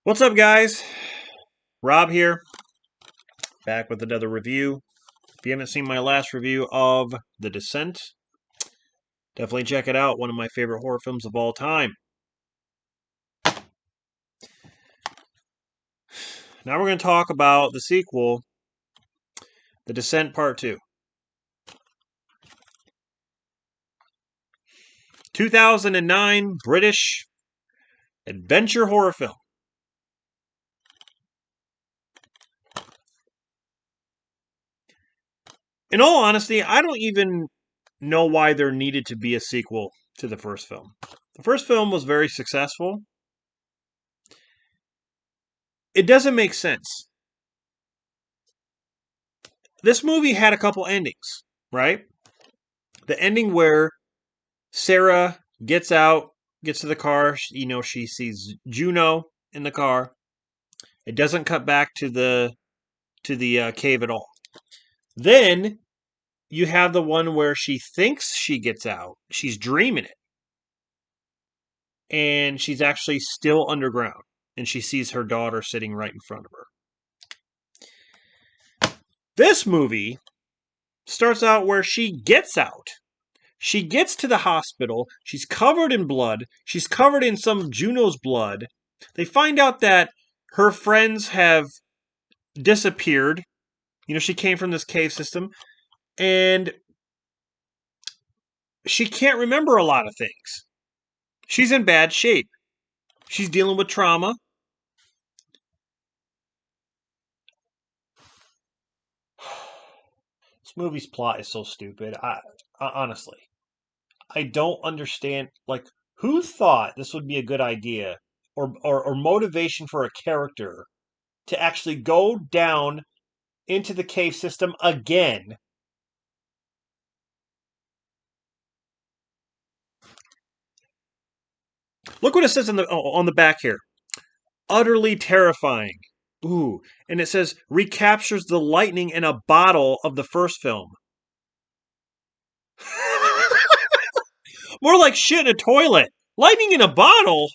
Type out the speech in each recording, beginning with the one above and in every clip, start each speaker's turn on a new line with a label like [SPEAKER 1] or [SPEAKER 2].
[SPEAKER 1] What's up, guys? Rob here, back with another review. If you haven't seen my last review of The Descent, definitely check it out. One of my favorite horror films of all time. Now we're going to talk about the sequel, The Descent Part 2. 2009 British adventure horror film. In all honesty, I don't even know why there needed to be a sequel to the first film. The first film was very successful. It doesn't make sense. This movie had a couple endings, right? The ending where Sarah gets out, gets to the car, she sees Juno in the car. It doesn't cut back to the cave at all. Then you have the one where she thinks she gets out. She's dreaming it. And she's actually still underground. And she sees her daughter sitting right in front of her. This movie starts out where she gets out. She gets to the hospital. She's covered in blood. She's covered in some of Juno's blood. They find out that her friends have disappeared. She came from this cave system. And she can't remember a lot of things. She's in bad shape. She's dealing with trauma. This movie's plot is so stupid. I honestly, I don't understand. Who thought this would be a good idea or motivation for a character to actually go down into the cave system again? Look what it says on the back here. Utterly terrifying. Ooh, and it says recaptures the lightning in a bottle of the first film. More like shit in a toilet. Lightning in a bottle?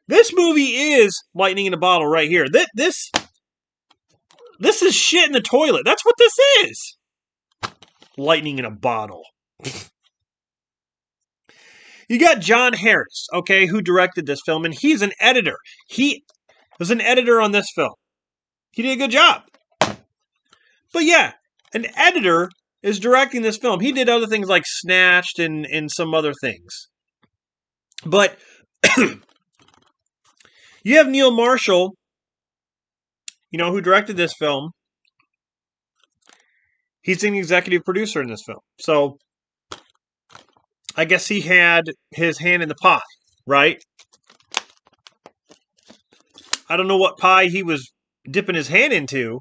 [SPEAKER 1] This movie is lightning in a bottle right here. This is shit in the toilet. That's what this is. Lightning in a bottle. You got John Harris, okay, who directed this film, and he's an editor. He was an editor on this film. He did a good job. But yeah, an editor is directing this film. He did other things like Snatched and some other things. But you have Neil Marshall, who directed this film. He's an executive producer in this film. So I guess he had his hand in the pie, right? I don't know what pie he was dipping his hand into.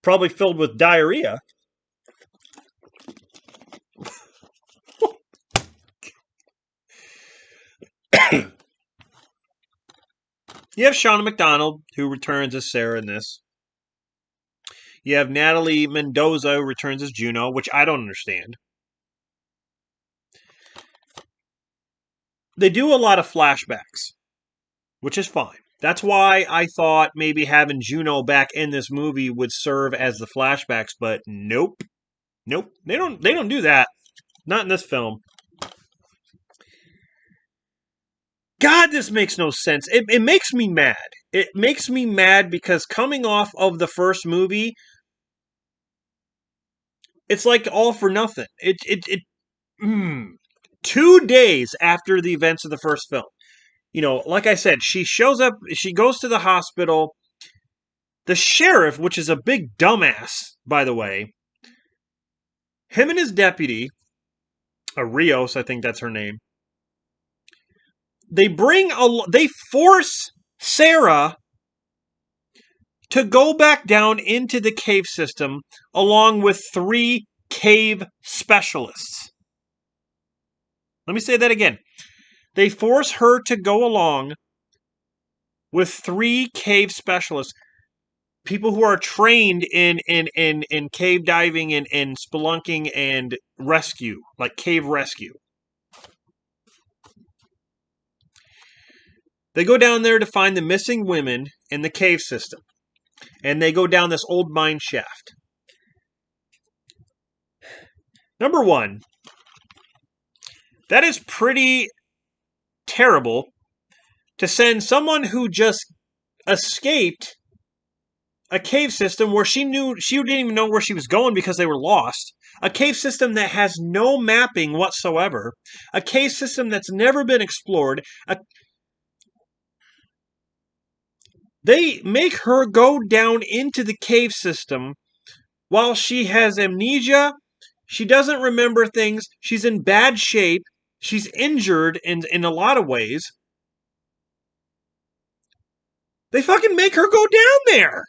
[SPEAKER 1] Probably filled with diarrhea. You have Shauna McDonald, who returns as Sarah in this. You have Natalie Mendoza, who returns as Juno, which I don't understand. They do a lot of flashbacks, which is fine. That's why I thought maybe having Juno back in this movie would serve as the flashbacks, but nope. Nope. They don't do that. Not in this film. God, this makes no sense. It makes me mad. It makes me mad because coming off of the first movie, it's like all for nothing. 2 days after the events of the first film. Like I said, she shows up, she goes to the hospital. The sheriff, which is a big dumbass, by the way, him and his deputy, Rios, I think that's her name, they force Sarah to go back down into the cave system along with 3 cave specialists. Let me say that again. They force her to go along with 3 cave specialists, people who are trained in cave diving and spelunking and rescue, like cave rescue. They go down there to find the missing women in the cave system. And they go down this old mine shaft. Number one, that is pretty terrible to send someone who just escaped a cave system where she didn't even know where she was going because they were lost. A cave system that has no mapping whatsoever. A cave system that's never been explored. They make her go down into the cave system while she has amnesia. She doesn't remember things. She's in bad shape. She's injured in a lot of ways. They fucking make her go down there.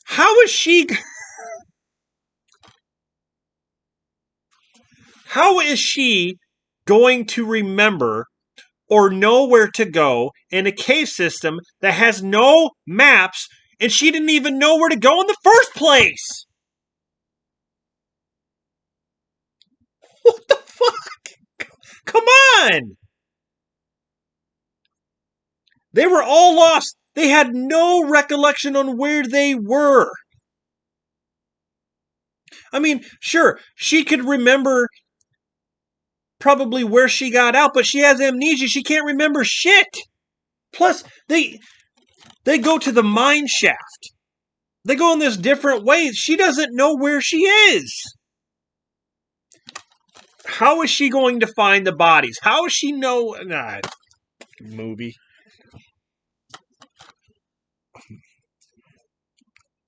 [SPEAKER 1] How is she going to remember or know where to go in a cave system that has no maps and she didn't even know where to go in the first place? What the fuck? Come on! They were all lost. They had no recollection on where they were. I mean, sure, she could remember probably where she got out, but she has amnesia. She can't remember shit. Plus, they go to the mine shaft. They go in this different ways. She doesn't know where she is. How is she going to find the bodies? How is she know? Movie.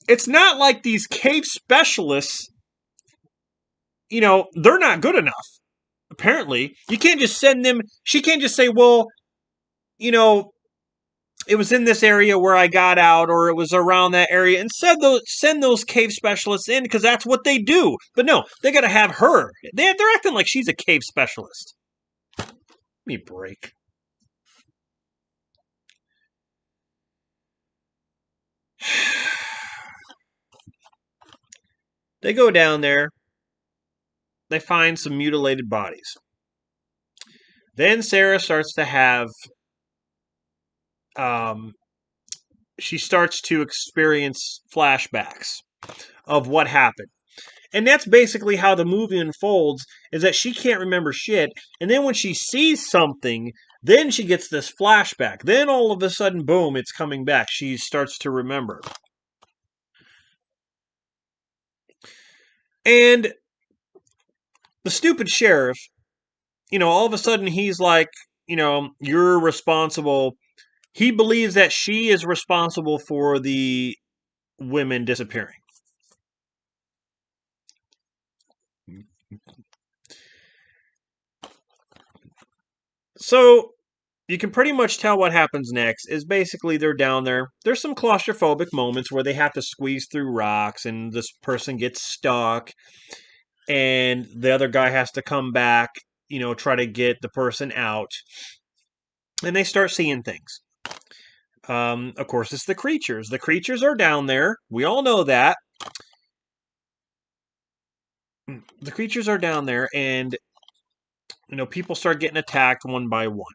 [SPEAKER 1] It's not like these cave specialists, they're not good enough. Apparently, you can't just send them. She can't just say, well, it was in this area where I got out, or it was around that area, and send those cave specialists in because that's what they do. But no, they got to have her. They're acting like she's a cave specialist. Give me a break. They go down there. They find some mutilated bodies. Then Sarah starts to have she starts to experience flashbacks of what happened. And that's basically how the movie unfolds, is that she can't remember shit. And then when she sees something, then she gets this flashback. Then all of a sudden, boom, it's coming back. She starts to remember. And the stupid sheriff, all of a sudden he's like, you're responsible. He believes that she is responsible for the women disappearing. So you can pretty much tell what happens next is basically they're down there. There's some claustrophobic moments where they have to squeeze through rocks and this person gets stuck and the other guy has to come back, try to get the person out. And they start seeing things. Of course, it's the creatures. The creatures are down there. We all know that. The creatures are down there and people start getting attacked one by one.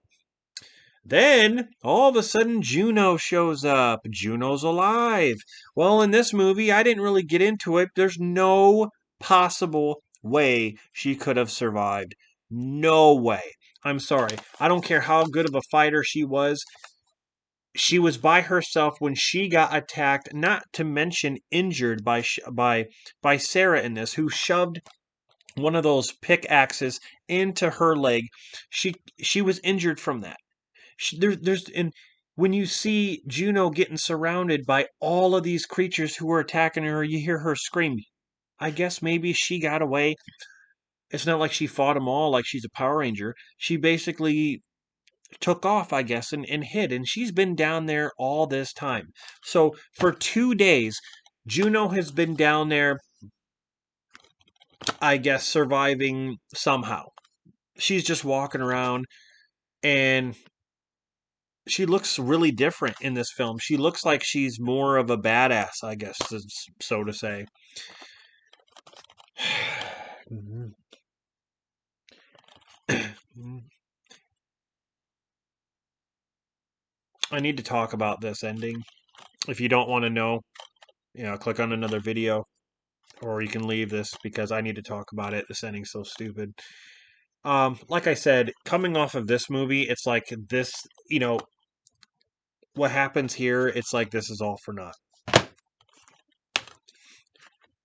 [SPEAKER 1] Then, all of a sudden, Juno shows up. Juno's alive. Well, in this movie, I didn't really get into it. There's no possible way she could have survived. No way. I'm sorry. I don't care how good of a fighter she was. She was by herself when she got attacked, not to mention injured by Sarah in this, who shoved one of those pickaxes into her leg. She was injured from that. And when you see Juno getting surrounded by all of these creatures who are attacking her, you hear her scream. I guess maybe she got away. It's not like she fought them all like she's a Power Ranger. She basically took off, I guess, and hid. And she's been down there all this time. So for 2 days, Juno has been down there, I guess, surviving somehow. She's just walking around and she looks really different in this film. She looks like she's more of a badass, I guess, so to say. I need to talk about this ending. If you don't want to know, click on another video, or you can leave this because I need to talk about it. This ending's so stupid. Like I said, coming off of this movie, it's like this, what happens here, it's like this is all for naught.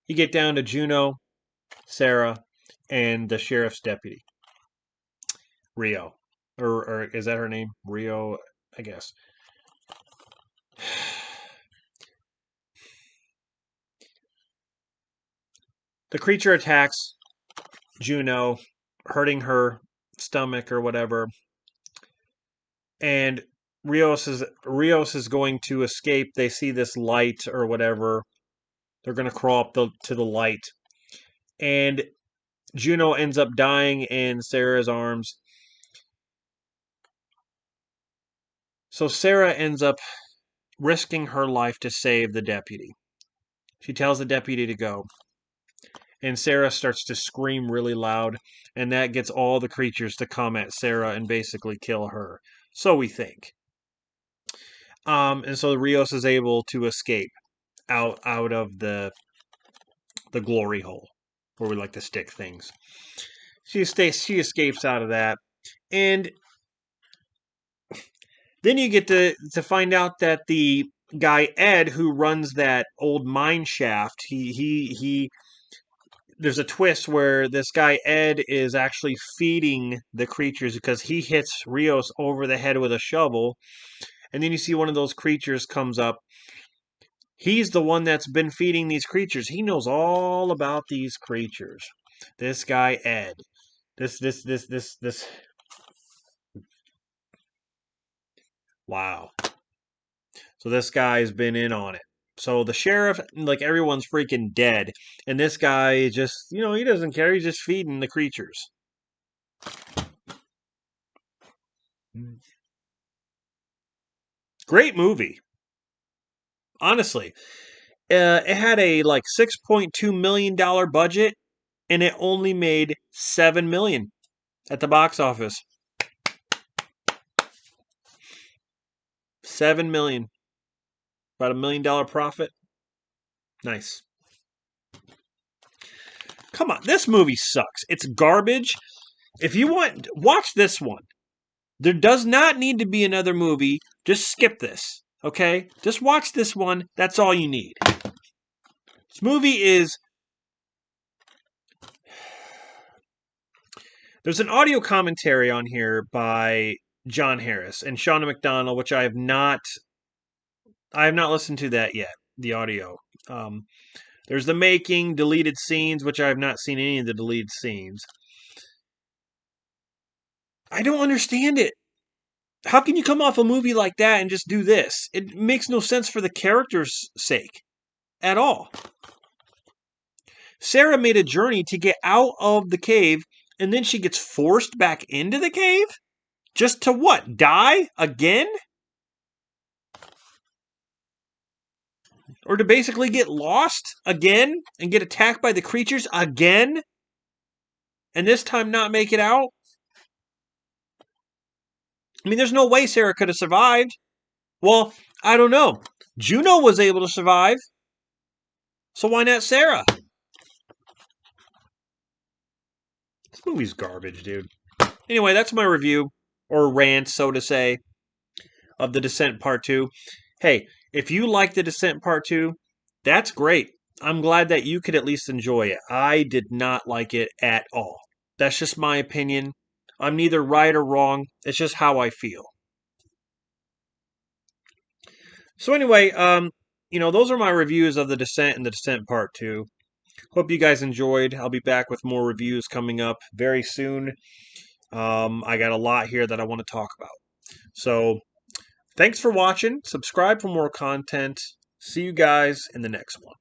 [SPEAKER 1] You get down to Juno, Sarah, and the sheriff's deputy, Rio. Or is that her name? Rio, I guess. The creature attacks Juno, hurting her stomach or whatever. And Rios is going to escape. They see this light or whatever. They're going to crawl up to the light. And Juno ends up dying in Sarah's arms. So Sarah ends up risking her life to save the deputy. She tells the deputy to go. And Sarah starts to scream really loud, and that gets all the creatures to come at Sarah and basically kill her. So we think. And so Rios is able to escape out of the glory hole where we like to stick things. She escapes out of that, and then you get to find out that the guy Ed, who runs that old mine shaft, he there's a twist where this guy Ed is actually feeding the creatures because he hits Rios over the head with a shovel, and then you see one of those creatures comes up. He's the one that's been feeding these creatures. He knows all about these creatures. This guy Ed. This. Wow. So this guy's been in on it. So the sheriff, like everyone's freaking dead. And this guy just, he doesn't care. He's just feeding the creatures. Great movie. Honestly. It had a like $6.2 million budget, and it only made $7 million at the box office. $7 million. About $1 million profit. Nice. Come on, this movie sucks. It's garbage. If you want, watch this one. There does not need to be another movie. Just skip this, okay? Just watch this one. That's all you need. This movie is... There's an audio commentary on here by John Harris and Shauna McDonald, which I have not listened to that yet, the audio. There's the making, deleted scenes, which I have not seen any of the deleted scenes. I don't understand it. How can you come off a movie like that and just do this? It makes no sense for the character's sake at all. Sarah made a journey to get out of the cave, and then she gets forced back into the cave? Just to what? Die again? Or to basically get lost again and get attacked by the creatures again? And this time not make it out? I mean, there's no way Sarah could have survived. Well, I don't know. Juno was able to survive. So why not Sarah? This movie's garbage, dude. Anyway, that's my review, or rant, so to say, of The Descent Part 2. Hey, if you like The Descent Part 2, that's great. I'm glad that you could at least enjoy it. I did not like it at all. That's just my opinion. I'm neither right or wrong. It's just how I feel. So anyway, those are my reviews of The Descent and The Descent Part 2. Hope you guys enjoyed. I'll be back with more reviews coming up very soon. I got a lot here that I want to talk about. So, thanks for watching. Subscribe for more content. See you guys in the next one.